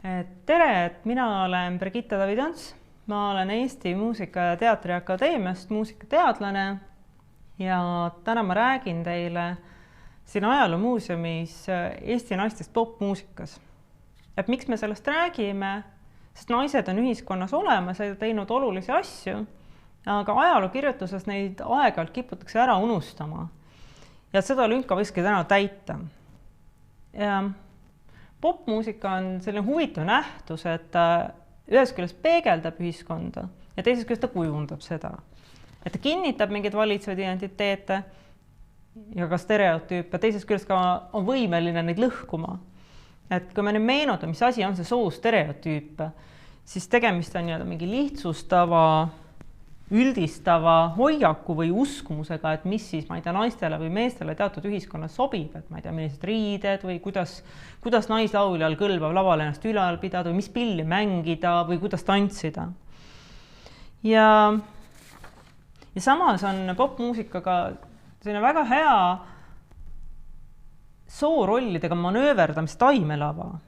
Tere, et mina olen Brigitta Davidons. Ma olen Eesti Muusika- ja Teatriakadeemiast muusikateadlane ja täna ma räägin teile siin Ajaloomuuseumis Eesti naistest popmuusikas. Et miks me sellest räägime? Sest naised on ühiskonnas olemas ja teinud olulisi asju, aga ajalookirjutuses neid aeg-ajalt kiputakse ära unustama. Ja seda lünka võikski täna täita. Ja popmuusika on selline huvitav nähtus, et ta ühest küljest peegeldab ühiskonda ja teisest küljest ta kujundab seda. Et ta kinnitab mingeid valitsevaid identiteete ja ka stereotüüpe, teisest küljest ka on võimeline neid lõhkuma. Et kui me nüüd meenutame, mis asi on see soostereotüüp, siis tegemist on mingi lihtsustava, üldistava hoiaku või uskumusega, et mis siis, naistele või meestele teatud ühiskonnas sobib, et millised riided või kuidas naislauljal kõlbab laval ennast ülal pidada või mis pilli mängida või kuidas tantsida. Ja samas on popmuusikaga selline väga hea soorollidega manööverdamist taimelava.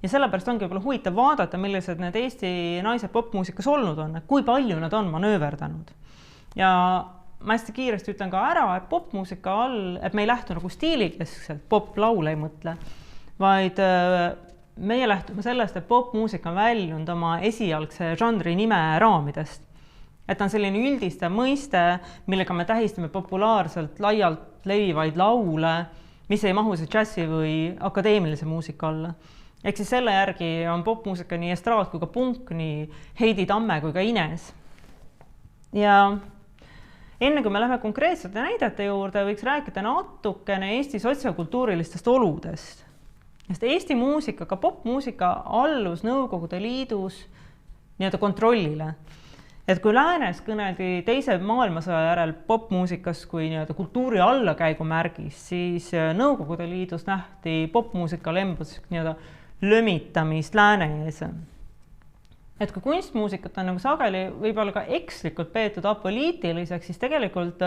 Ja sellepärast ongi võib-olla huvitav vaadata, millised need Eesti naised popmuusikas olnud on, kui palju nad on manööverdanud. Ja ma hästi kiiresti ütlen ka ära, et popmuusika all, et me ei lähtu nagu stiilikeskselt, pop-laule ei mõtle, vaid meie lähtume sellest, et popmuusika on väljunud oma esialgse žanri nime raamidest. Et on selline üldistav mõiste, millega me tähistame populaarselt laialt levivaid laule, mis ei mahu see džässi või akadeemilise muusika alla. Ehk siis selle järgi on popmuusika nii estraad kui ka punk, nii Heidi Tamme kui ka Ines. Ja enne kui me läheme konkreetsete näidete juurde, võiks rääkida natukene Eesti sotsiokultuurilistest oludest. Sest Eesti muusika, ka popmuusika allus Nõukogude Liidus kontrollile. Et kui läänes kõneldi teise maailmasõja järel popmuusikas kui kultuuri allakäigu märgis, siis Nõukogude Liidus nähti popmuusikal embus lömitamist lääne ees. Et kui kunstmuusikat on sageli võib-olla ka ekslikult peetud apoliitiliseks, siis tegelikult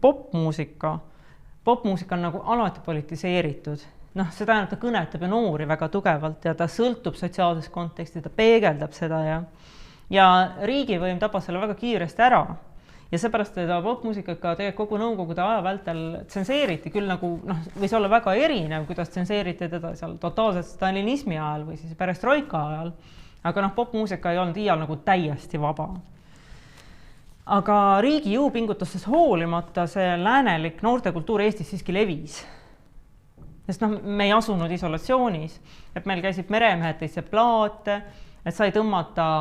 popmuusika on alati politiseeritud. See tähendab, ta kõnetab ja noori väga tugevalt ja ta sõltub sotsiaalsest konteksti, ta peegeldab seda ja riigivõim tabas selle väga kiiresti ära. Ja seepärast teda popmuusikaga kogu Nõukogude aja vältel tsenseeriti küll võis olla väga erinev, kuidas tsenseeriti teda seal totaalselt stalinismi ajal või siis perestroika ajal, aga popmuusika ei olnud iial täiesti vaba. Aga riigi jõupingutustes hoolimata see läänelik noortekultuur Eestis siiski levis. Sest me ei asunud isolatsioonis, et meil käisid meremehed teised plaate, et sai tõmmata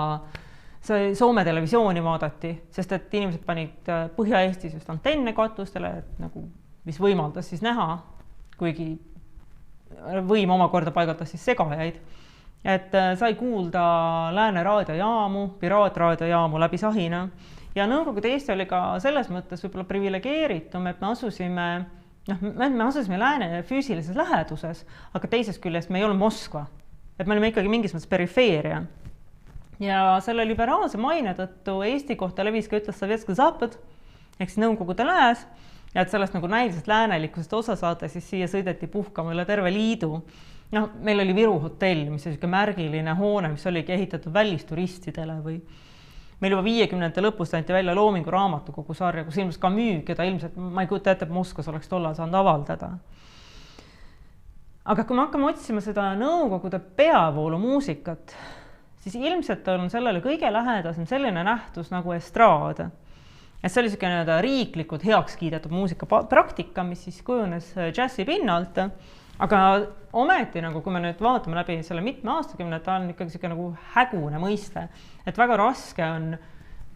Soome televisiooni vaadati, sest et inimesed panid Põhja-Eestis just antenne katustele, mis võimaldas siis näha, kuigi võim omakorda paigaldas siis segajaid. Et sai kuulda lääne raadiojaamu, piraatraadiojaamu läbi sahina. Ja Nõukogude Eesti oli ka selles mõttes võib-olla privilegeeritum, et me asusime lääne füüsilises läheduses, aga teisest küljest me ei olnud Moskva. Et me olime ikkagi mingis mõttes perifeeria. Ja selle liberaalse maine tõttu Eesti kohta levis ka ütles Sovetski Zapad, ehk siis Nõukogude lääs, ja et sellest näiliselt läänelikkusest osa saada, siis siia sõideti puhkama üle terve liidu. Meil oli Viru hotell, mis on märgiline hoone, mis oligi ehitatud välisturistidele või meil juba 50. lõpust anti välja Loomingu raamatukogu sarja, kus ilmselt Camus, keda ilmselt, ma ei kujuta ette, et Moskvas oleks tollal saanud avaldada. Aga kui me hakkame otsima seda Nõukogude peavoolu muusikat, siis ilmselt on sellele kõige lähedasem selline nähtus nagu estraad. Et see oli riiklikult heaks kiidetud muusikapraktika, mis siis kujunes džässi pinnalt, aga ometi, kui me nüüd vaatame läbi selle mitme aastakümne, ta on ikkagi hägune mõiste, et väga raske on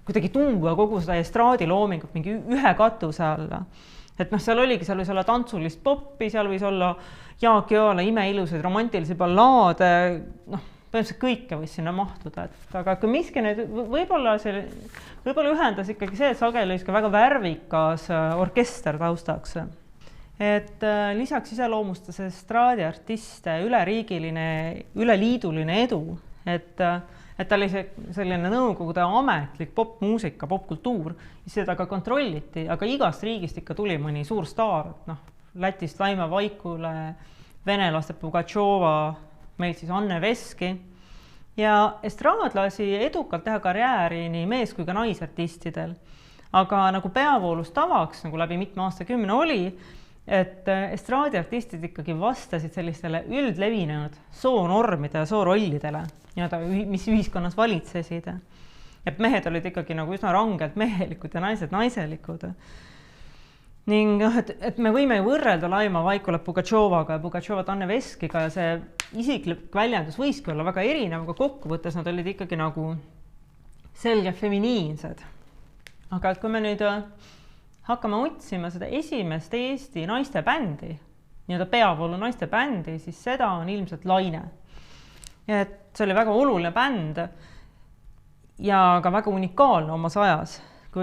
kuidagi tuua kogu seda estraadi loomingut mingi ühe katuse alla. Et seal võis olla tantsulist poppi, seal võis olla Jaak Joala imeilusaid romantilisi ballaade, põhimõtteliselt kõike võis sinna mahtuda, aga kui miski nüüd võib-olla ühendas ikkagi see, et sageli oli väga värvikas orkester taustaks. Et lisaks iseloomustas estraadiartiste üleliiduline edu, et ta oli selline Nõukogude ametlik popmuusika, popkultuur, seda ka kontrolliti, aga igast riigist ikka tuli mõni suur staar, Lätist Laima Vaikule, venelaste Pugatšova, meil siis Anne Veski, ja estraadlasi edukalt teha karjääri nii mees- kui ka naisartistidel. Aga nagu peavoolus tavaks, nagu läbi mitme aastakümne oli, et estraadiartistid ikkagi vastasid sellistele üldlevinenud soonormide ja soorollidele, mis ühiskonnas valitsesid. Et mehed olid ikkagi nagu üsna rangelt mehelikud ja naised naiselikud. Ning et me võime ju võrrelda Laima Vaikulat Pugatšovaga ja Pugatšovat Anne Veskiga ja see isiklik väljendus võiski olla väga erinev, aga kokkuvõttes nad olid ikkagi nagu selge feminiinsed. Aga et kui me nüüd hakkame otsima seda esimest Eesti naistebändi, peavoolu naistebändi, siis seda on ilmselt Laine. Et see oli väga oluline bänd ja ka väga unikaalne omas ajas,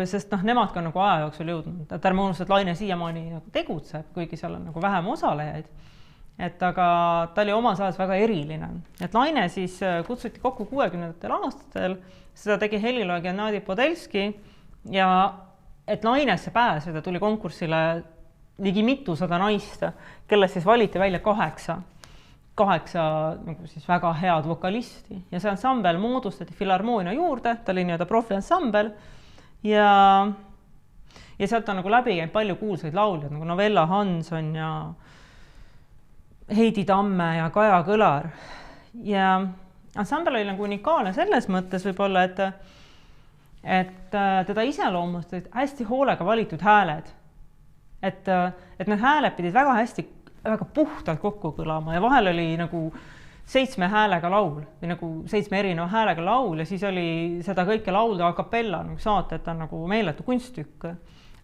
sest nemad ka nagu aja jooksul jõudnud. Et ärme unustada, et Laine siiamaani nagu tegutseb, kuigi seal on nagu vähem osalejaid. Et aga ta oli omas ajas väga eriline. Et Laine siis kutsuti kokku 60. aastatel, seda tegi helilooja Gennadi Podelski ja et Lainesse pääseda tuli konkursile ligi mitusada naist, kellest siis valiti välja kaheksa nagu siis väga head vokalisti. Ja see ansambel moodustati Filharmoonia juurde, ta oli profiansambel ja sealt on nagu läbi käinud palju kuulsaid lauljad, nagu Novella Hanson ja Heidi Tamme ja Kaja Kõlar. Ja ansambel oli nagu unikaalne selles mõttes võib-olla, et teda iseloomustasid hästi hoolega valitud hääled. Et need hääled pidid väga hästi, väga puhtalt kokku kõlama ja vahel oli nagu 7 häälega laul või nagu 7 erineva häälega laul ja siis oli seda kõike laulda a cappella nagu saate, et on nagu meeletu kunsttükk.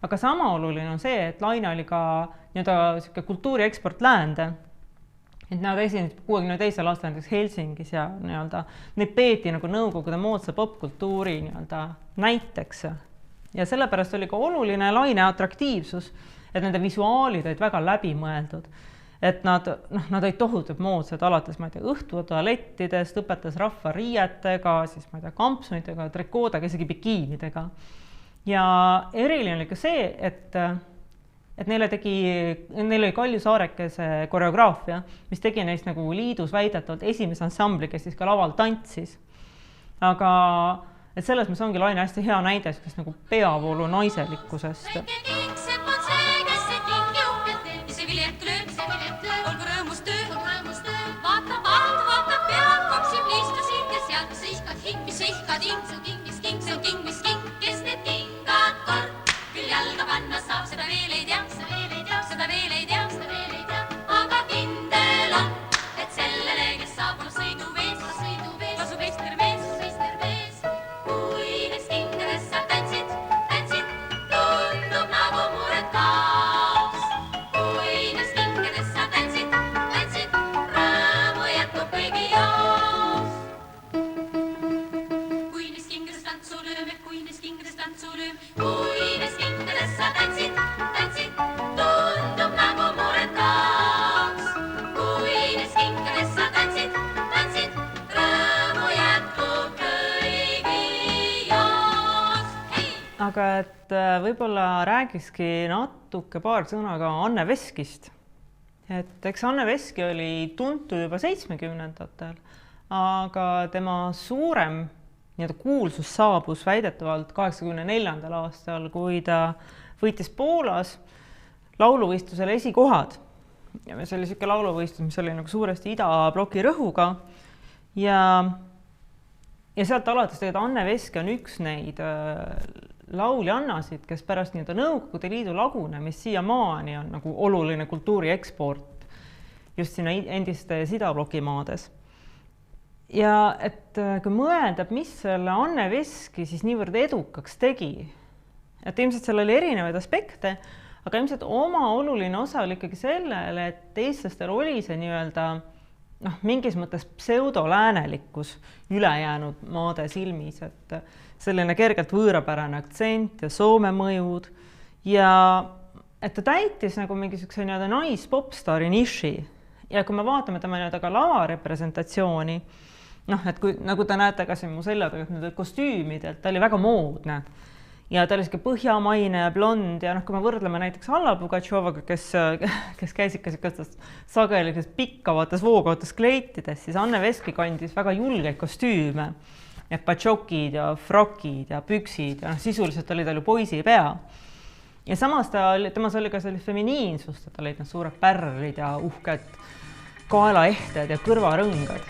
Aga sama oluline on see, et Laine oli ka kultuuri eksport läände. Et nad esinesid 62. aastal näiteks Helsingis ja neid peeti nagu nõukogude moodsa popkultuuri näiteks. Ja sellepärast oli ka oluline Laine atraktiivsus, et nende visuaalid olid väga läbimõeldud. Et nad olid tohutult moodsad alates õhtutualettidest, õpetas rahva riietega, siis kampsunitega, trikoodega, isegi bikiinidega. Ja eriline oli ka see, et neil oli Kalju Saarekese koreograafia, mis tegi neist nagu liidus väidetavalt esimese ansambli, kes siis ka laval tantsis. Aga et selles mõttes ongi Laine hästi hea näide nagu peavoolu naiselikkusest. Aga et võib-olla räägikski natuke paar sõna ka Anne Veskist. Et eks Anne Veski oli tuntud juba 70-ndatel, aga tema suurem kuulsus saabus väidetavalt 84. aastal, kui ta võitis Poolas lauluvõistlusel esikohad. Ja see oli selline lauluvõistlus, mis oli nagu suuresti idabloki rõhuga. Ja sealt alates tegelikult Anne Veski on üks neid lauljannasid, kes pärast Nõukogude Liidu lagunemist siiamaani on nagu oluline kultuuri eksport just sinna endistes idablokimaades. Ja et kui mõelda, mis selle Anne Veski siis niivõrd edukaks tegi, et ilmselt seal oli erinevaid aspekte, aga ilmselt oma oluline osa oli ikkagi sellele, et eestlastel oli see mingis mõttes pseudoläänelikkus ülejäänud maade silmis, et selline kergelt võõrapärane aktsent ja Soome mõjud ja et ta täitis nagu mingisuguse naispopstaari niši ja kui me vaatame tema ka lavarepresentatsiooni, et kui, nagu te näete ka siin mu selja taga kostüümidelt, ta oli väga moodne ja ta oli siuke põhjamaine ja blond ja noh, kui me võrdleme näiteks Alla Pugatšovaga, kes käis ikka siukestes sagelikes pikkavates voogavates kleitides, siis Anne Veski kandis väga julgeid kostüüme, need patšokid ja frokid ja püksid ja noh, sisuliselt oli tal ju poisi pea. Ja samas temas oli ka sellist feminiinsust, et tal olid need suured pärlid ja uhked kaelaehted ja kõrvarõngad.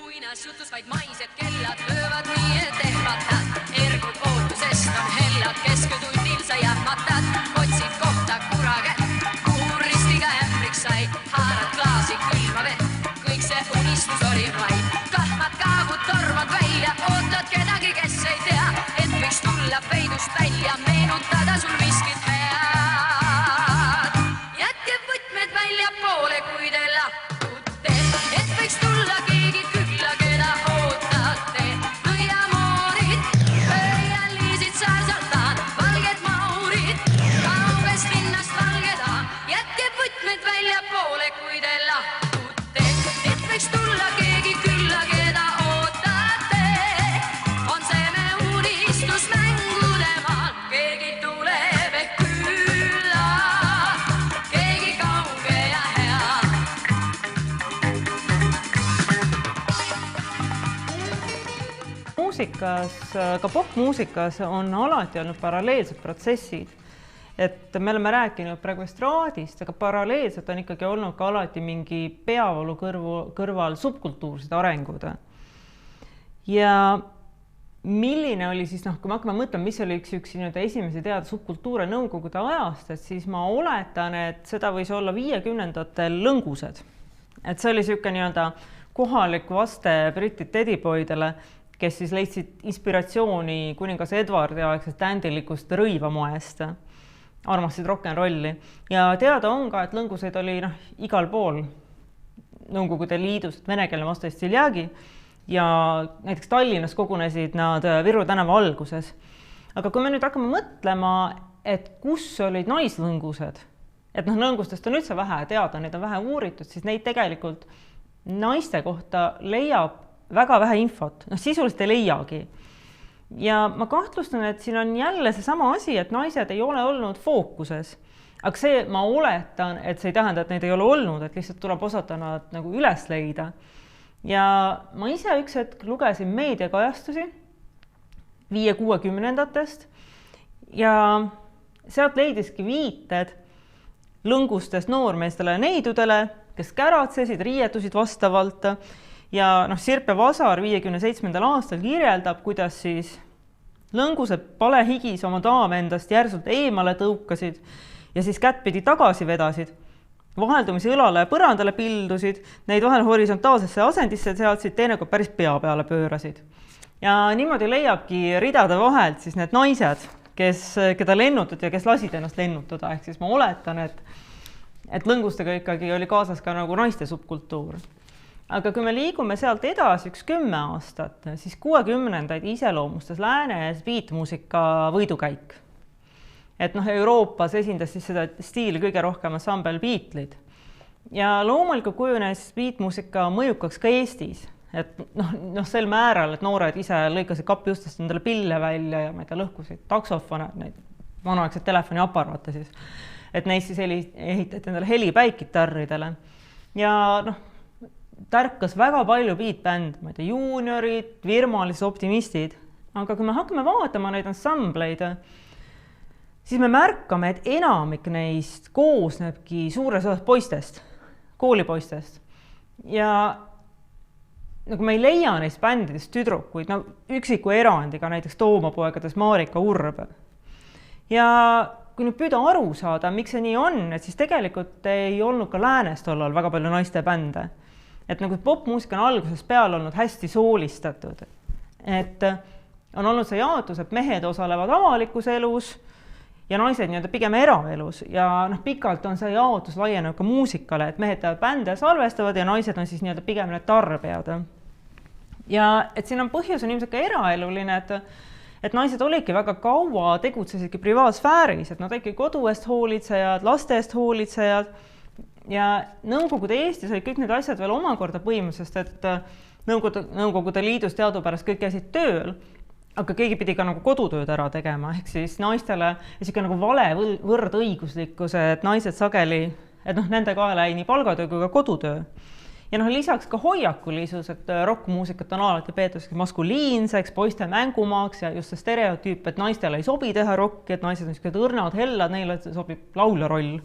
Muinasjutus vaid maised kellad löövad nii, et ehmatad. Ergud ootusest on hellad, keskötunnil sa jähmatad. Otsid kohta kuraget, kuhu ristiga ämbriks sai. Haarad klaasi külma vett, kõik see unistus oli vaid. Kahmad kaabud tormad välja, ootad kedagi, kes ei tea, et võiks tulla peidust välja, meenutada sul miskit head. Jätke võtmed välja poole, kui te lahkute, et võiks tulla keegi külla, keda ootate. Nõiamoorid, pöialiisid sääsaltaan, valged maurid, kaubest linnast valgedaan. Jätke võtmed välja poole, kui te lahkute, et võiks tulla keegi külla, keda ootate. On see me unistus mängude maal, keegi tuleb ehk külla, keegi kauge ja hea. Muusikas, ka popmuusikas on alati olnud paralleelsed protsessid. Et me oleme rääkinud praegu estraadist, aga paralleelselt on ikkagi olnud ka alati mingi peavalu kõrval subkultuursed arengud. Ja milline oli siis, kui me hakkame mõtlema, mis oli üks esimesi teada subkultuure nõukogude ajast, et siis ma oletan, et seda võis olla 50-ndatel lõngused. Et see oli siuke kohalik vaste Briti tedipoidele, kes siis leidsid inspiratsiooni kuningas Edwardi aegsest tändilikust rõivamoest, armastasid rock'n'rolli. Ja teada on ka, et lõnguseid oli igal pool Nõukogude Liidus, venekeelne vastu Stiljagi, ja näiteks Tallinnas kogunesid nad Viru tänava alguses. Aga kui me nüüd hakkame mõtlema, et kus olid naislõngused, et lõngustest on üldse vähe teada, neid on vähe uuritud, siis neid tegelikult naiste kohta leiab väga vähe infot, sisuliselt ei leiagi. Ja ma kahtlustan, et siin on jälle see sama asi, et naised ei ole olnud fookuses. Aga see, ma oletan, et see ei tähenda, et neid ei ole olnud, et lihtsalt tuleb osata nad üles leida. Ja ma ise üks hetk lugesin meediakajastusi 5-60-ndatest ja sealt leidiski viited lõngustest noormeestele ja neidudele, kes käratsesid, riietusid vastavalt. Ja Sirpe Vasar 57. aastal kirjeldab, kuidas siis lõngused palehigis oma daame endast järsult eemale tõukasid ja siis kättpidi tagasi vedasid. Vaheldumise õlale ja põrandale pildusid, neid vahel horisontaalsesse asendisse seadsid, teinekord päris pea peale pöörasid. Ja niimoodi leiabki ridade vahelt siis need naised, keda lennutati ja kes lasid ennast lennutada. Ehk siis ma oletan, et lõngustega ikkagi oli kaasas ka naiste subkultuur. Aga kui me liigume sealt edasi 10 aastat, siis 60-ndaid iseloomustas lääne beatmuusika võidukäik. Et Euroopas esindas siis seda stiili kõige rohkem ansambel Beatlid. Ja loomulikult kujunes beatmuusika mõjukaks ka Eestis. Et sel määral, et noored ise lõikasid kapiustest endale pille välja ja lõhkusid taksofone, neid vanaaegseid telefoniaparaate siis. Et neist siis ehitati endale helipäikkitarridele. Ja tärkas väga palju beatbänd, juuniorid, virmalised optimistid. Aga kui me hakkame vaatama neid ansambleid, siis me märkame, et enamik neist koosnebki suures osas poistest, koolipoistest. Ja me ei leia neist bändidest tüdrukuid, üksiku erandiga näiteks Toomapoegades Marika Urb. Ja kui nüüd püüda aru saada, miks see nii on, et siis tegelikult ei olnud ka läänes tollal väga palju naiste bände. Et popmuusika on algusest peale olnud hästi soolistatud. Et on olnud see jaotus, et mehed osalevad avalikus elus ja naised pigem eraelus. Ja pikalt on see jaotus laienenud ka muusikale, et mehed teevad bände ja salvestavad ja naised on siis pigem need tarbijad. Ja et siin on põhjus on ilmselt ka eraeluline, et naised olidki väga kaua tegutsesidki privaatsfääris, et nad olidki kodu eest hoolitsejad, laste eest hoolitsejad. Ja Nõukogude Eestis olid kõik need asjad veel omakorda põhimõtteliselt, et Nõukogude Liidus teadupärast kõik käisid tööl, aga keegi pidi ka nagu kodutööd ära tegema, ehk siis naistele isegi nagu vale võrdõiguslikkus, et naised sageli, et noh, nende kaela jäi nii palgatöö kui ka kodutöö. Ja noh, lisaks ka hoiakulisus, et rokkmuusikat on alati peetud maskuliinseks, poiste mängumaaks ja just see stereotüüp, et naistele ei sobi teha rokki, et naised on niisugused õrnad, hellad, neile sobib laulja roll.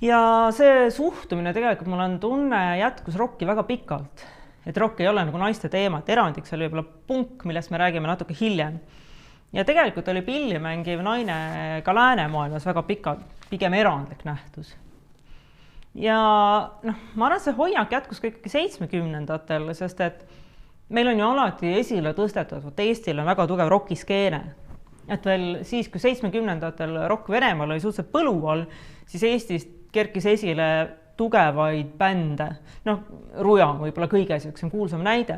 Ja see suhtumine tegelikult mul on tunne jätkus rokki väga pikalt, et rokk ei ole nagu naiste teema, et erandiks oli võib-olla punk, millest me räägime natuke hiljem. Ja tegelikult oli pilli mängiv naine ka läänemaailmas väga pikalt, pigem erandlik nähtus. Ja noh, ma arvan, see hoiak jätkus ka ikkagi 70-ndatel, sest et meil on ju alati esile tõstetud, et Eestil on väga tugev rockiskeene. Et veel siis, kui 70-ndatel rock Venemaal oli suhteliselt põlu all, siis Eestis kerkis esile tugevaid bände. Noh, Ruja on võib-olla kõige kuulsam näide.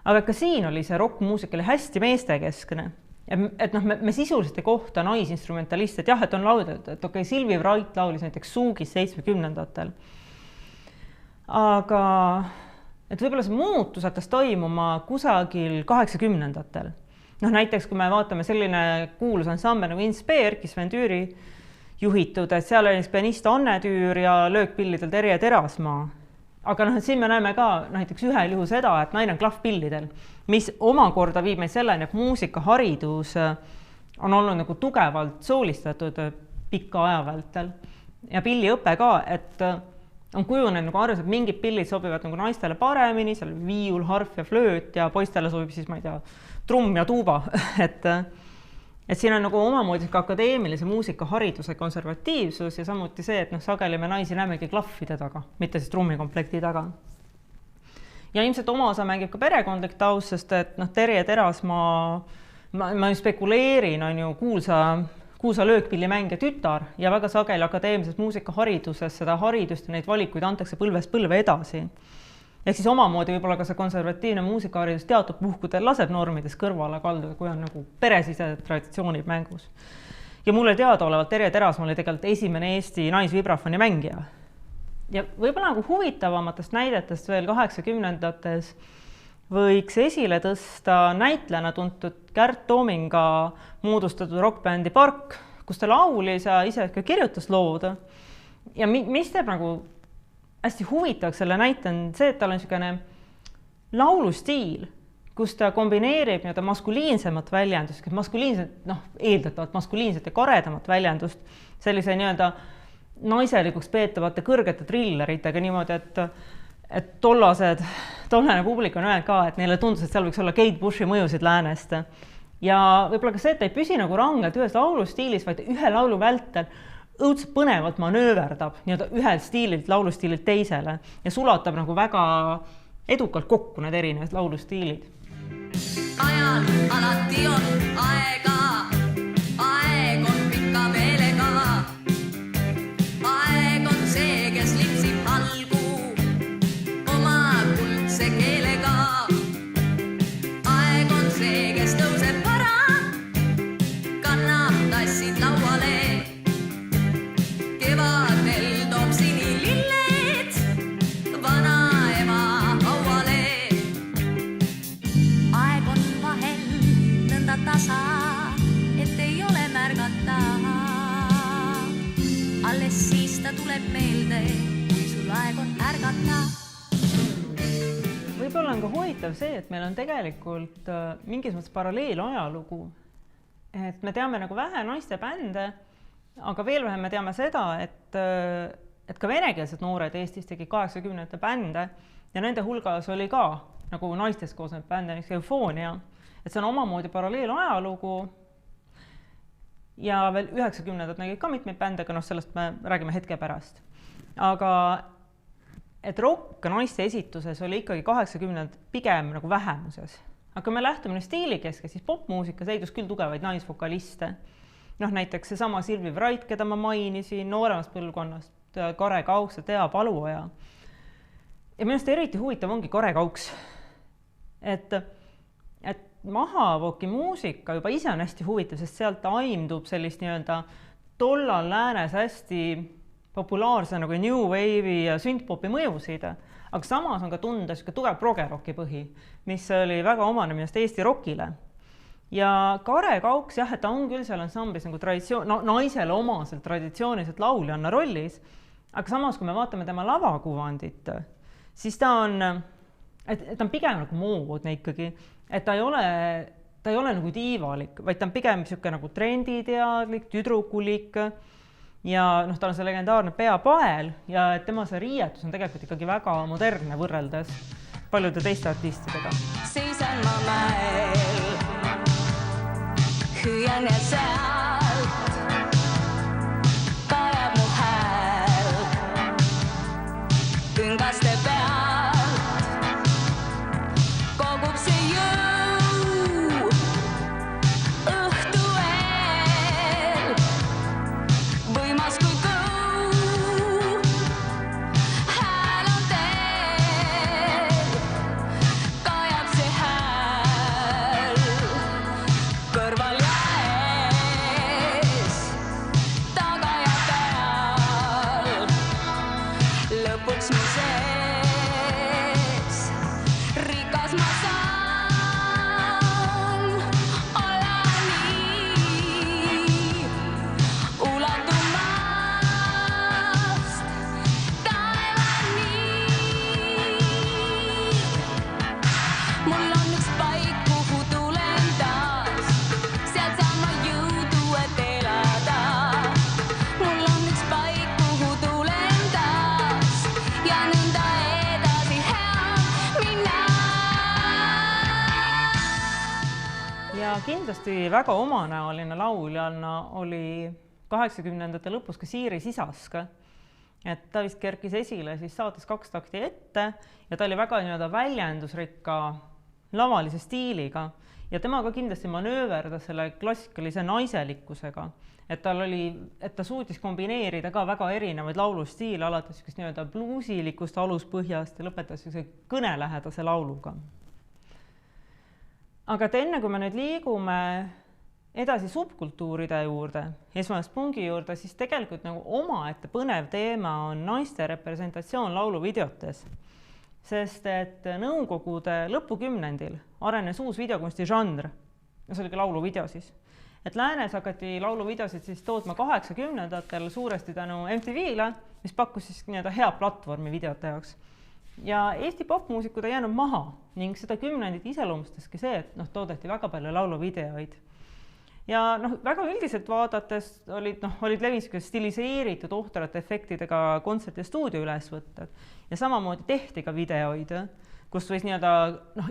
Aga ka siin oli see rockmuusika oli hästi meestekeskne. Et noh, me sisuliselt ei kohta naisinstrumentaliste, et jah, et on laudad, et okei, Silvi Vrait laulis näiteks Suugis 70-ndatel. Aga et võib-olla see muutus hakkas toimuma kusagil 80-ndatel. Noh, näiteks kui me vaatame selline kuulus ansamble nagu Inspeer, Sven Tüüri juhitud, et seal oli pianist Anne Tüür ja löökpillidel Terje Terasmaa. Aga noh, siin me näeme ka näiteks ühel juhul seda, et naine on klahvpillidel, mis omakorda viib meid selleni, et muusikaharidus on olnud nagu tugevalt soolistatud pikka aja vältel. Ja pilliõpe ka, et on kujunenud nagu arvas, et mingid pillid sobivad nagu naistele paremini, seal viiul, harf ja flööt ja poistele sobib siis, ma ei tea, trumm ja tuuba, et siin on nagu omamoodi akadeemilise muusikahariduse konservatiivsus ja samuti see, et noh, sageli me naisi näemegi klahvide taga, mitte siis trummikomplekti taga. Ja ilmselt oma osa mängib ka perekondlik taust, sest et noh, Terje Terasmaa, ma spekuleerin, on ju kuulsa löökpillimängija tütar ja väga sageli akadeemilises muusikahariduses seda haridust ja neid valikuid antakse põlvest põlve edasi. Ehk siis omamoodi võib-olla ka see konservatiivne muusikaharidus teatud puhkudel laseb normides kõrvale kalduda, kui on nagu peresisesed traditsioonid mängus. Ja mulle teadaolevalt Terje Terasmaa oli tegelikult esimene Eesti naisvibrafoni mängija. Ja võib-olla nagu huvitavamatest näidetest veel 80-ndates võiks esile tõsta näitlejana tuntud Kärt Toominga moodustatud rockbändi Park, kus ta laulis ja ise ka kirjutas lood. Ja mis teeb nagu hästi huvitavaks selle näite on see, et tal on niisugune laulustiil, kus ta kombineerib maskuliinsemat väljendust, eeldatavalt maskuliinset ja karedamat väljendust, sellise naiselikuks peetavate kõrgete trilleritega niimoodi, et tollane publik on öelnud ka, et neile tundus, et seal võiks olla Kate Bushi mõjusid läänest. Ja võib-olla ka see, et ta ei püsi nagu rangelt ühes laulustiilis, vaid ühe laulu vältel õudselt põnevalt manööverdab ühelt stiililt laulustiililt teisele ja sulatab nagu väga edukalt kokku need erinevad laulustiilid. Ajal alati on aega, aeg on pika meelega. Aeg on see, kes lipsib halgu oma kuldse keelega. Aeg on see, kes tõuseb vara, kannab tassid lauale. Kevadel toob sinililled vanaema hauale. Aeg on vahel nõnda tasa, et ei ole märgata. Alles siis ta tuleb meelde, kui sul aeg on ärgata. Võib-olla on ka huvitav see, et meil on tegelikult mingis mõttes paralleel ajalugu. Et me teame nagu vähe naiste bände, aga veel vähem me teame seda, et ka venekeelsed noored Eestis tegi 80-ndate bände ja nende hulgas oli ka nagu naistest koosnev bände, näiteks Eufoonia. Et see on omamoodi paralleel ajalugu ja veel 90-ndad nägid ka mitmeid bände, aga sellest me räägime hetke pärast. Aga et rock naiste esituses oli ikkagi 80-ndad pigem nagu vähemuses. Aga kui me lähtume stiilikeske, siis popmuusika seidus küll tugevaid naisvokaliste. Näiteks see sama Silvi Vrait, keda ma mainisin, nooremast põlvkonnast, Kare Kauks ja Tea Paluoja. Ja minust eriti huvitav ongi Kare Kauks. Et Mahavooki muusika juba ise on hästi huvitav, sest sealt aimdub sellist tollal läänes hästi populaarse nagu New Wave'i ja synthpopi mõjusid. aga samas on ka tunda sihuke tugev progerocki põhi, mis oli väga omane minu arust Eesti rockile. Ja Kare Kauks, jah, et ta on küll seal ansamblis nagu naisele omaselt traditsiooniliselt lauljanna rollis, aga samas, kui me vaatame tema lavakuvandit, siis ta on pigem nagu moodne ikkagi, et ta ei ole nagu diivalik, vaid ta on pigem sihuke nagu trenditeadlik, tüdrukulik ja tal on see legendaarne peapael ja tema see riietus on tegelikult ikkagi väga modernne võrreldes paljude teiste artistidega. Seisan ma mäel, hüüan ja sealt kajab mu hääl küngaste pealt, kogub see jõu õhtu eel, võimas kui kõu, hääl on teel, kajab see hääl kõrval ja ees, taga ja peal, lõpuks mu sees, rikas ma saan olla nii, ulatumast taevani. Mul on üks paik, kuhu tulen taas, sealt saan ma jõudu, et elada. Mul on üks paik, kuhu tulen taas ja nõnda edasi hea minna. Ja kindlasti väga omanäoline lauljanna oli 80ndate lõpus ka Siiri Sisask. Et ta vist kerkis esile siis saates 2 takti ette ja ta oli väga väljendusrikka lavalise stiiliga ja tema ka kindlasti manööverdas selle klassikalise naiselikkusega, et ta suutis kombineerida ka väga erinevaid laulustiile, alates bluusilikust aluspõhjast ja lõpetas kõnelähedase lauluga. Aga enne, kui me nüüd liigume edasi subkultuuride juurde, esmast pungi juurde, siis tegelikult nagu omaette põnev teema on naiste representatsioon lauluvideotes. Sest et nõukogude lõpukümnendil arenes uus videokunsti žanr, see oli ka lauluvideo siis. Et läänes hakati lauluvideosid siis tootma 80ndatel suuresti tänu MTV-le, mis pakkus siis hea platvormi videote jaoks. Ja Eesti popmuusikud ei jäänud maha ning seda kümnendit iseloomustaski see, et toodeti väga palju lauluvideoid. Ja väga üldiselt vaadates olid levinud stiliseeritud ohtrate efektidega kontsert- ja stuudio ülesvõtted. Ja samamoodi tehti ka videoid, kus võis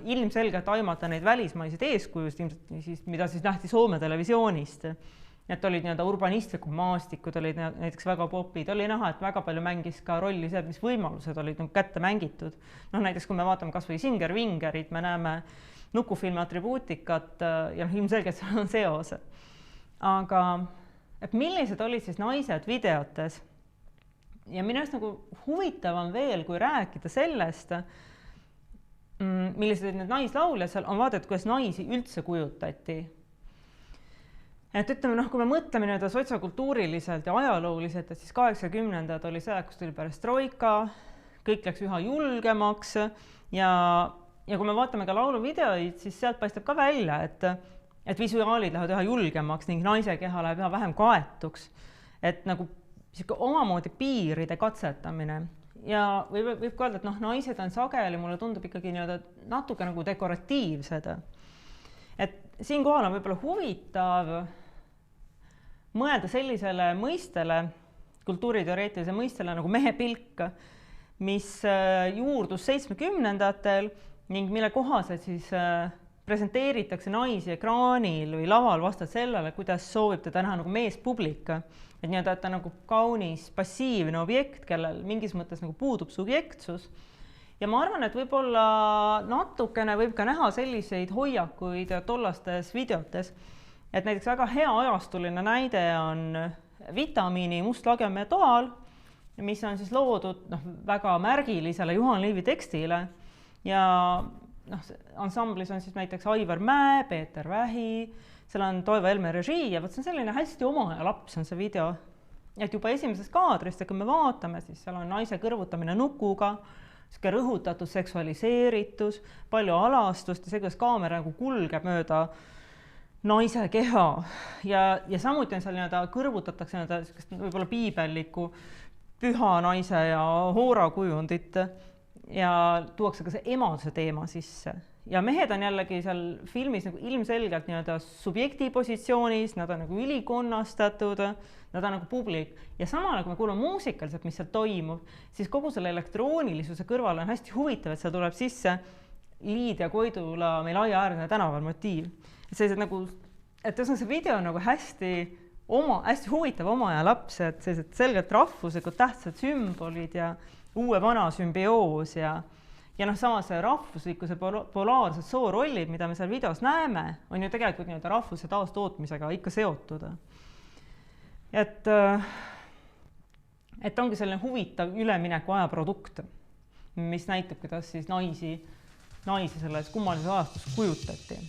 ilmselgelt aimata neid välismaiseid eeskujust, mida siis nähti Soome televisioonist. Et olid urbanistlikud maastikud, olid näiteks väga popid, oli näha, et väga palju mängis ka rolli see, mis võimalused olid kätte mängitud. Näiteks kui me vaatame kas või Singer-Vingerit, me näeme nukufilmi atribuutikat ja ilmselgelt seal on seos. Aga et millised olid siis naised videotes? Ja minu arust huvitav on veel, kui rääkida sellest, millised need naislauljad seal on, vaadata, kuidas naisi üldse kujutati. Et ütleme, kui me mõtleme sotsiokultuuriliselt ja ajalooliselt, et siis 80ndad oli see, kus tuli perestroika, kõik läks üha julgemaks ja kui me vaatame ka lauluvideoid, siis sealt paistab ka välja, et visuaalid lähevad üha julgemaks ning naise keha läheb üha vähem kaetuks. Et omamoodi piiride katsetamine. Ja võib ka öelda, et naised on sageli, mulle tundub ikkagi natuke dekoratiivsed. Et siinkohal on võib-olla huvitav mõelda sellisele mõistele, kultuuriteoreetilise mõistele nagu mehepilk, mis juurdus 70ndatel ning mille kohaselt siis presenteeritakse naisi ekraanil või laval vastavalt sellele, kuidas soovib teda näha meespublik. Et ta on kaunis passiivne objekt, kellel mingis mõttes puudub subjektsus. Ja ma arvan, et võib-olla natukene võib ka näha selliseid hoiakuid tollastes videotes. Et näiteks väga hea ajastuline näide on Vitamiini Must lage meie toal, mis on siis loodud väga märgilisele Juhan Liivi tekstile. Ja ansamblis on siis näiteks Aivar Mäe, Peeter Vähi, seal on Toivo Helme režii ja see on selline hästi oma ja laps on see video. Et juba esimesest kaadrist, kui me vaatame, siis seal on naise kõrvutamine nukuga, rõhutatud seksualiseeritus, palju alastust ja see, kuidas kaamera nagu kulgeb mööda naise keha ja samuti on seal kõrvutatakse võib-olla piibellikku püha naise ja hoora kujundit ja tuuakse ka see emaduse teema sisse. Ja mehed on jällegi seal filmis nagu ilmselgelt subjekti positsioonis, nad on nagu ülikonnastatud, nad on nagu publik. Ja samal, kui me kuuleme muusikaliselt, mis seal toimub, siis kogu selle elektroonilisuse kõrval on hästi huvitav, et seal tuleb sisse Liidia Koidula Meil aiaäärne tänaval motiiv. Sellised nagu, et see video on nagu hästi huvitav oma ja laps, et sellised selgelt rahvuslikud tähtsad sümbolid ja uue-vana sümbioos ja samas rahvuslikkuse polaarsed soorollid, mida me seal videos näeme, on ju tegelikult rahvuse taastootmisega ikka seotud. Et ongi selline huvitav ülemineku aja produkt, mis näitab, kuidas siis naisi selles kummalises ajastus kujutati.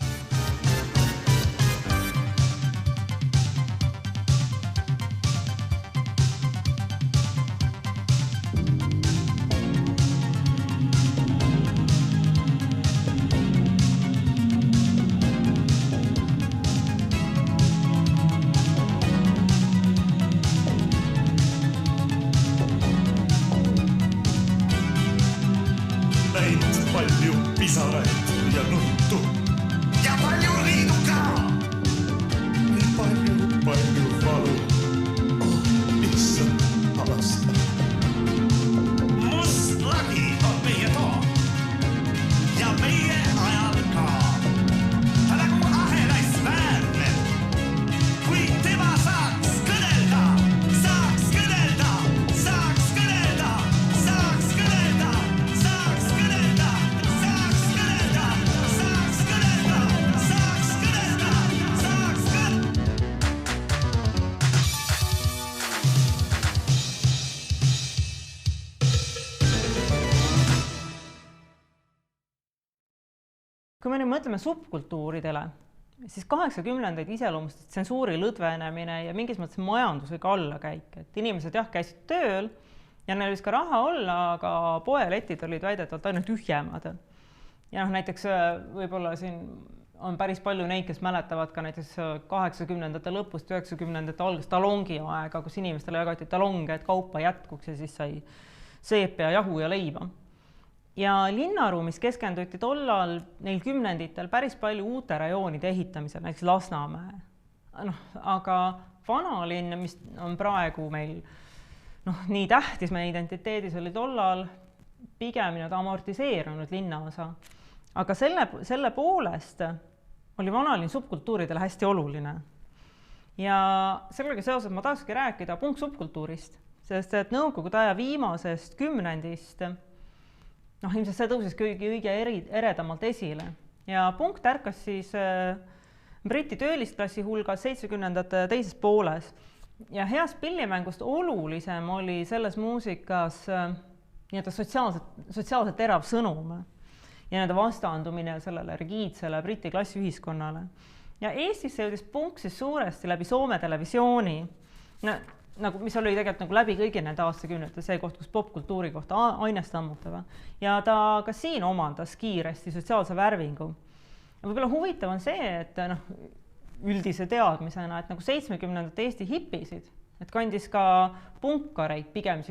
Kui me nüüd mõtleme subkultuuridele, siis 80-ndaid iseloomustas tsensuuri lõdvenemine ja mingis mõttes majandusega allakäik. Et inimesed käisid tööl ja neil võis ka raha olla, aga poeletid olid väidetavalt aina tühjemad. Ja näiteks võib-olla siin on päris palju neid, kes mäletavad ka näiteks 80-ndate lõpust, 90-ndate algust talongi aega, kus inimestele jagati talonge, et kaupa jätkuks ja siis sai seep ja jahu ja leiba. Ja linnaruumis keskenduti tollal neil 10-nditel päris palju uute rajoonide ehitamisel, näiteks Lasnamäe. Aga vanalinn, mis on praegu meil nii tähtis meie identiteedis, oli tollal pigem amortiseerunud linnaosa. Aga selle poolest oli vanalinn subkultuuridele hästi oluline. Ja sellega seoses ma tahakski rääkida punksubkultuurist, sest et Nõukogude aja viimasest 10-ndist ilmselt see tõusis kõige eredamalt esile. Ja punk tärkas siis Briti töölisklassi hulgas 70-ndate teises pooles. Ja heast pillimängust olulisem oli selles muusikas sotsiaalselt terav sõnum ja vastandumine sellele rigiidsele Briti klassiühiskonnale. Ja Eestisse jõudis punk siis suuresti läbi Soome televisiooni, mis oli tegelikult läbi kõigi nende aastakümnete see koht, kus popkultuuri kohta ainest ammutava. Ja ta ka siin omandas kiiresti sotsiaalse värvingu. Ja võib-olla huvitav on see, et üldise teadmisena, et 70-ndate Eesti hippisid, et kandis ka punkareid pigem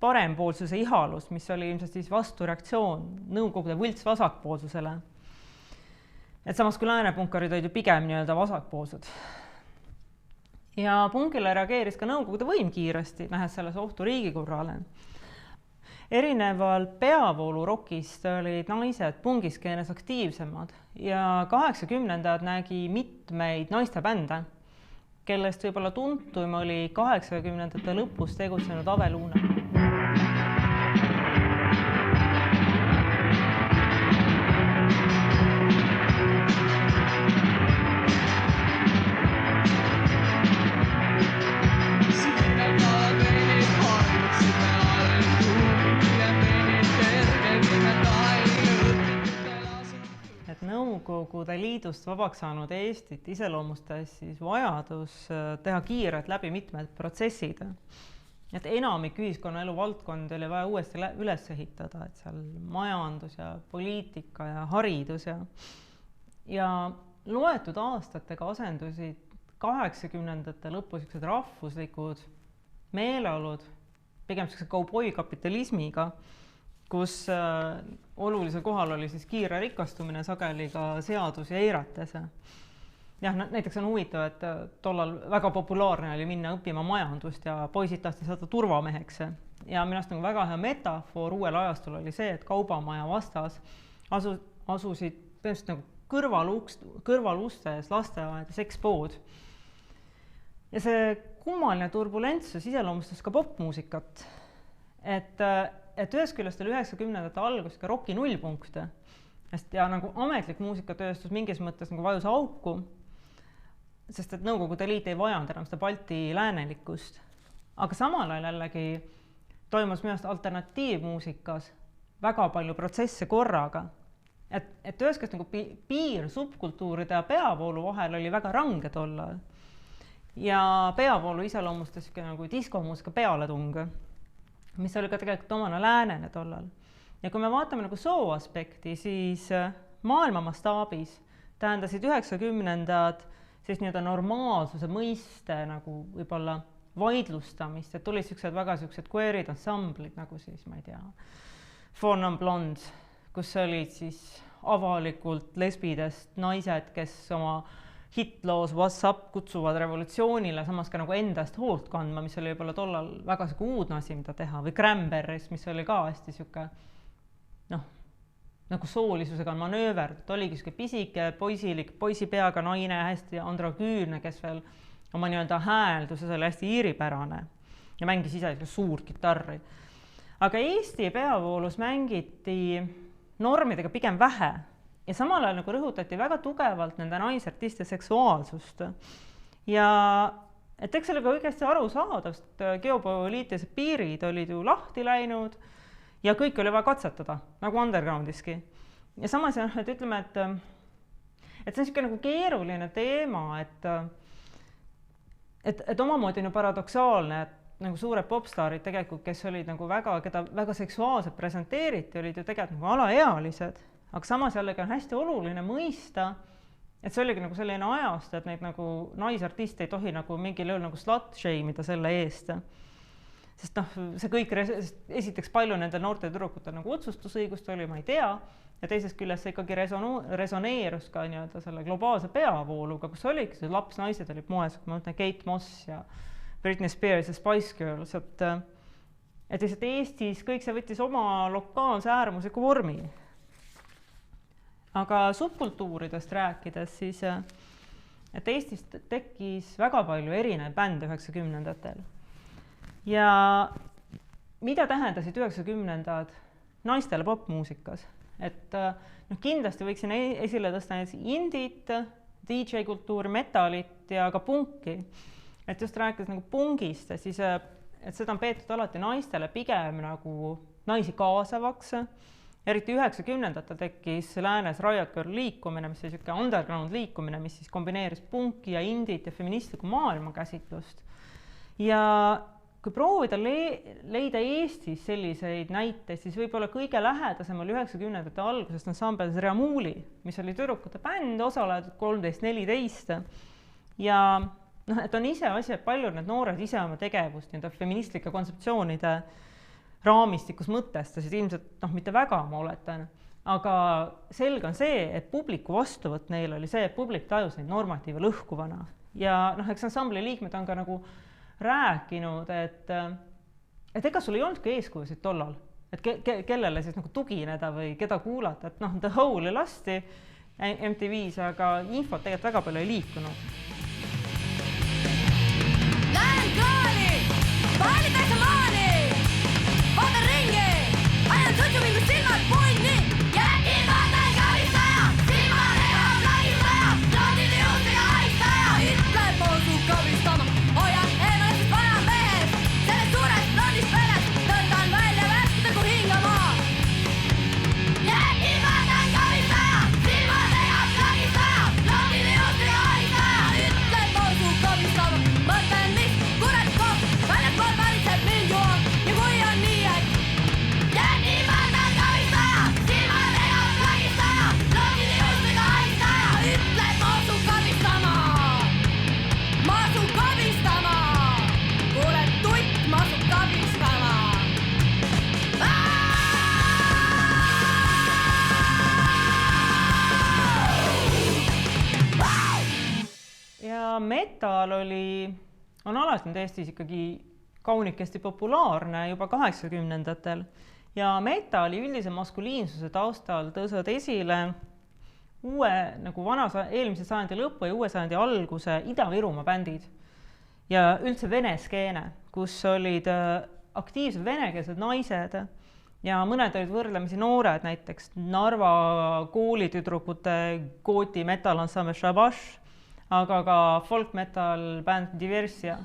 parempoolsuse ihalus, mis oli ilmselt siis vastureaktsioon Nõukogude võlts vasakpoolsusele. Et samas kui läänepunkarid olid ju pigem vasakpoolsed. Ja punkile reageeris ka Nõukogude võim kiiresti, nähes selles ohtu riigikorrale. Erinevalt peavoolurokist olid naised pungiskeenes aktiivsemad ja 80-ndad nägi mitmeid naistebände, kellest võib-olla tuntum oli 80-ndate lõpus tegutsenud Ave Luna. Nõukogude Liidust vabaks saanud Eestit iseloomustas siis vajadus teha kiirelt läbi mitmed protsessid. et enamik ühiskonnaelu valdkond oli vaja uuesti üles ehitada, et seal majandus ja poliitika ja haridus ja loetud aastatega asendusid 80ndate lõpus rahvuslikud meeleolud, pigem kauboi-kapitalismiga, kus olulisel kohal oli siis kiire rikastumine, sageli ka seadusi eirates. Jah, näiteks on huvitav, et tollal väga populaarne oli minna õppima majandust ja poisid tahti saada turvameheks. Ja minu arust nagu väga hea metafoor uuel ajastul oli see, et kaubamaja vastas asusid põhimõtteliselt nagu kõrvalustes lasteaed ja sekspood. Ja see kummaline turbulentsus iseloomustas ka popmuusikat. Et ühest küljest oli 90ndate algus ka roki nullpunkte. Ja nagu ametlik muusikatööstus mingis mõttes nagu vajus auku, sest et Nõukogude Liit ei vajanud enam seda Balti läänelikkust. Aga samal ajal jällegi toimus minu arust alternatiivmuusikas väga palju protsesse korraga. Et ühest küljest nagu piir subkultuuride ja peavoolu vahel oli väga range tollal. Ja peavoolu iseloomustas nagu diskomuusika pealetung, mis oli ka tegelikult omane läänene tollal. Ja kui me vaatame nagu soo aspekti, siis maailma mastaabis tähendasid 90ndad siis nii-öelda normaalsuse mõiste nagu võib-olla vaidlustamist, et tulid väga queerid ensemblid, nagu siis, ma ei tea, Four Non Blondes, kus olid siis avalikult lesbidest naised, kes oma hitloos What's Up kutsuvad revolutsioonile, samas ka nagu endast hoolt kandma, mis oli võib-olla tollal väga uudne asi, mida teha, või Cranberries, mis oli ka hästi nagu soolisusega on manööver, et oligi pisike, poisilik, poisipeaga naine, hästi androgüürne, kes veel oma nii-öelda häälduses oli hästi iiripärane ja mängis ise suurt kitarri. Aga Eesti peavoolus mängiti normidega pigem vähe ja samal ajal nagu rõhutati väga tugevalt nende naisartiste seksuaalsust. Ja et eks sellega õigesti aru saada, sest geopoliitilised piirid olid ju lahti läinud ja kõik oli vaja katsetada, nagu undergroundiski. Ja samas, et ütleme, et see on selline nagu keeruline teema, et omamoodi on ju paradoksaalne, et nagu suured popstaarid tegelikult, kes olid nagu keda väga seksuaalselt presenteeriti, olid ju tegelikult nagu alaealised, aga samas jällegi on hästi oluline mõista, et see oligi nagu selline ajast, et neid nagu naisartiste ei tohi nagu mingil juhul nagu slut-shame'ida selle eest. Sest see kõik, esiteks palju nendel noorte tüdrukutel nagu otsustusõigust oli, ma ei tea, ja teisest küljest see ikkagi resoneerus ka nii-öelda selle globaalse peavooluga, kus oligi see laps-naised olid moes, kui ma mõtlen Kate Moss ja Britney Spears ja Spice Girls, et lihtsalt Eestis kõik see võttis oma lokaalse äärmusliku vormi. Aga subkultuuridest rääkides siis, et Eestis tekkis väga palju erinevaid bände 90ndatel. Ja mida tähendasid 90ndad naistele popmuusikas? Et kindlasti võiksin esile tõsta indit, DJ-kultuuri, metalit ja ka punki. Et just rääkides nagu punkist, siis et seda on peetud alati naistele pigem nagu naisi kaasavaks. Eriti 90ndatel tekkis läänes Riot Girl liikumine, mis oli underground liikumine, mis siis kombineeris punki ja indit ja feministlikku maailmakäsitlust. Ja kui proovida leida Eestis selliseid näiteid, siis võib-olla kõige lähedasem oli 90ndate algusest ansambel Zreamuli, mis oli tüdrukute bänd, osalejad 13-14. Ja et on ise asi, et palju need noored ise oma tegevust nii-öelda feministlike kontseptsioonide raamistikus mõtestasid, ilmselt mitte väga, ma oletan, aga selge on see, et publiku vastuvõtt neil oli see, et publik tajus neid normatiive lõhkuvana. Ja eks ansambli liikmed on ka nagu rääkinud, et ega sul ei olnudki eeskujusid tollal, et kellele siis nagu tugineda või keda kuulata, et The Hole'i lasti MTV-s, aga infot tegelikult väga palju ei liikunud. Lähen kooli, paalitakse maali, vaatan ringi, ajan sutsumingu silmad punni. Jätivaatan kavistaja, silmadega plagistaja, plaatide juustega haistaja, ütleb moosu kavistama. Hoian eemalisest vana mehes, sellest suurest blondist perest, tõndan välja värskida kui hingamaa. Jätivaatan kavistaja, silmadega plagistaja, plaatide juustega haistaja, metal on alati nüüd Eestis ikkagi kaunikesti populaarne juba 80-ndatel ja metali üldise maskuliinsuse taustal tõusevad esile uue nagu eelmise sajandi lõpu ja uue sajandi alguse Ida-Virumaa bändid ja üldse vene skeene, kus olid aktiivsed venekeelsed naised ja mõned olid võrdlemisi noored, näiteks Narva koolitüdrukute gooti metal-ensemble Shabash, aga ka folk metal bänd Diversia.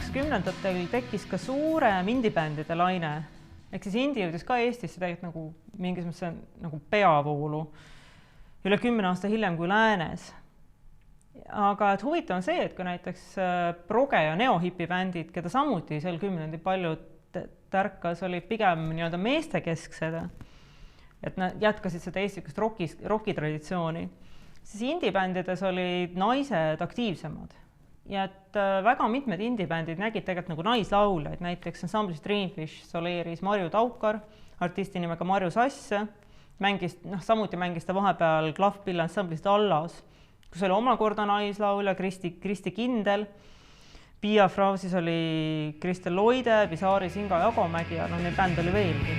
Kümnendatel tekkis ka suurem indie-bändide laine, ehk siis indie jõudis ka Eestisse tegelikult nagu mingis nagu peavoolu üle 10 aasta hiljem kui läänes. Aga huvitav on see, et kui näiteks proge- ja neohipi bändid, keda samuti sel kümnendil paljud tärkas, olid pigem nii-öelda meestekesksed, et nad jätkasid seda eestikust roki-traditsiooni, siis indie-bändides olid naised aktiivsemad. Ja et väga mitmed indie-bändid nägid tegelikult nagu naislauljaid, näiteks ansamblis Dreamfish soleeris Marju Taukar, artisti nimega Marju Sass, samuti mängis ta vahepeal Klahvpille ansamblis Dallas, kus oli omakorda naislaulja Kristi Kindel, Pia Frausis oli Kristel Loide, Pisaaris Inga Jagomägi ja neid bänd oli veelgi.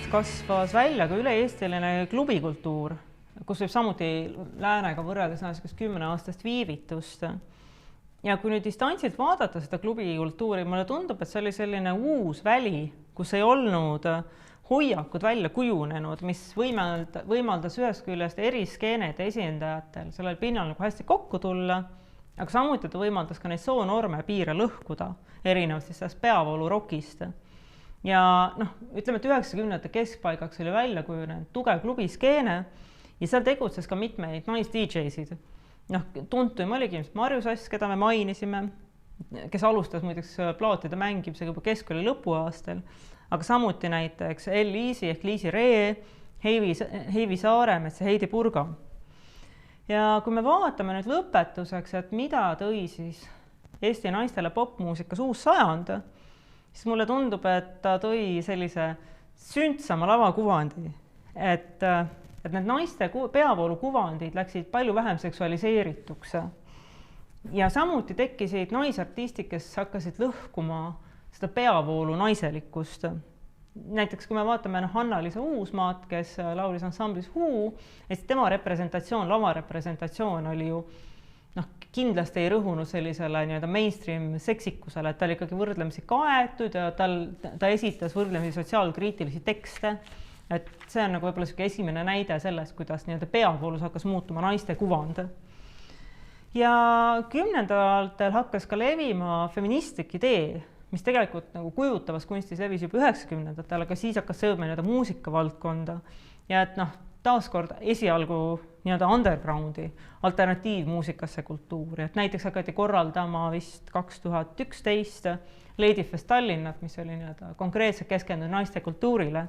Kasvas välja ka üle-eestiline klubikultuur, kus võib samuti läänega võrreldes 10-aastast viivitust. Ja kui nüüd distantsilt vaadata seda klubikultuuri, mulle tundub, et see oli selline uus väli, kus ei olnud hoiakud välja kujunenud, mis võimaldas ühest küljest eri skeenede esindajatel sellel pinnal nagu hästi kokku tulla, aga samuti ta võimaldas ka neid soonorme piire lõhkuda, erinevalt siis sellest peavoolu rokist. Ja ütleme, et 90-ndate keskpaigaks oli välja kujunenud tugev klubiskeene ja seal tegutses ka mitmeid nais-DJ'sid. Tuntuim oligi Marju Sass, keda me mainisime, kes alustas muideks plaatide mängimisega juba keskkooli lõpuaastal, aga samuti näiteks Liisi ehk Liisi Ree, Heivi Saaremets ja Heidi Purga. Ja kui me vaatame nüüd lõpetuseks, et mida tõi siis Eesti naistele popmuusikas uus sajand, siis mulle tundub, et ta tõi sellise sündsama lavakuvandi, et need naiste peavoolu kuvandid läksid palju vähem seksualiseerituks. Ja samuti tekkisid naisartistid, kes hakkasid lõhkuma seda peavoolu naiselikkust. Näiteks kui me vaatame Hanna-Liisa Uusmaad, kes laulis ansamblis Huu, et tema representatsioon, lavarepresentatsioon oli ju kindlasti ei rõhunud sellisele mainstream seksikusele, et ta oli ikkagi võrdlemisi kaetud ja ta esitas võrdlemisi sotsiaalkriitilisi tekste. Et see on võib-olla esimene näide sellest, kuidas peavoolus hakkas muutuma naiste kuvand. Ja 10-ndatel hakkas ka levima feministlik idee, mis tegelikult kujutavas kunstis levis juba 90-ndatel, aga siis hakkas see jõudma muusikavaldkonda. Ja et taaskord esialgu nii-öelda undergroundi, alternatiivmuusikasse kultuuri, et näiteks hakati korraldama vist 2011 Ladyfest Tallinnat, mis oli nii-öelda konkreetselt keskendunud naiste kultuurile.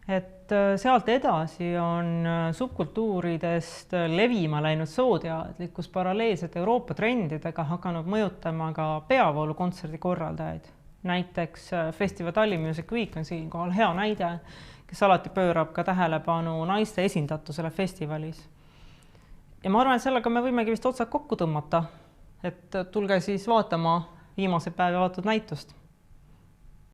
Et sealt edasi on subkultuuridest levima läinud sooteadlikkus paralleelselt Euroopa trendidega hakanud mõjutama ka peavoolukontserdi korraldajaid. Näiteks festival Tallinn Music Week on siinkohal hea näide, kes alati pöörab ka tähelepanu naiste esindatusele festivalis. Ja ma arvan, et sellega me võimegi vist otsad kokku tõmmata, et tulge siis vaatama viimase päeva avatud näitust.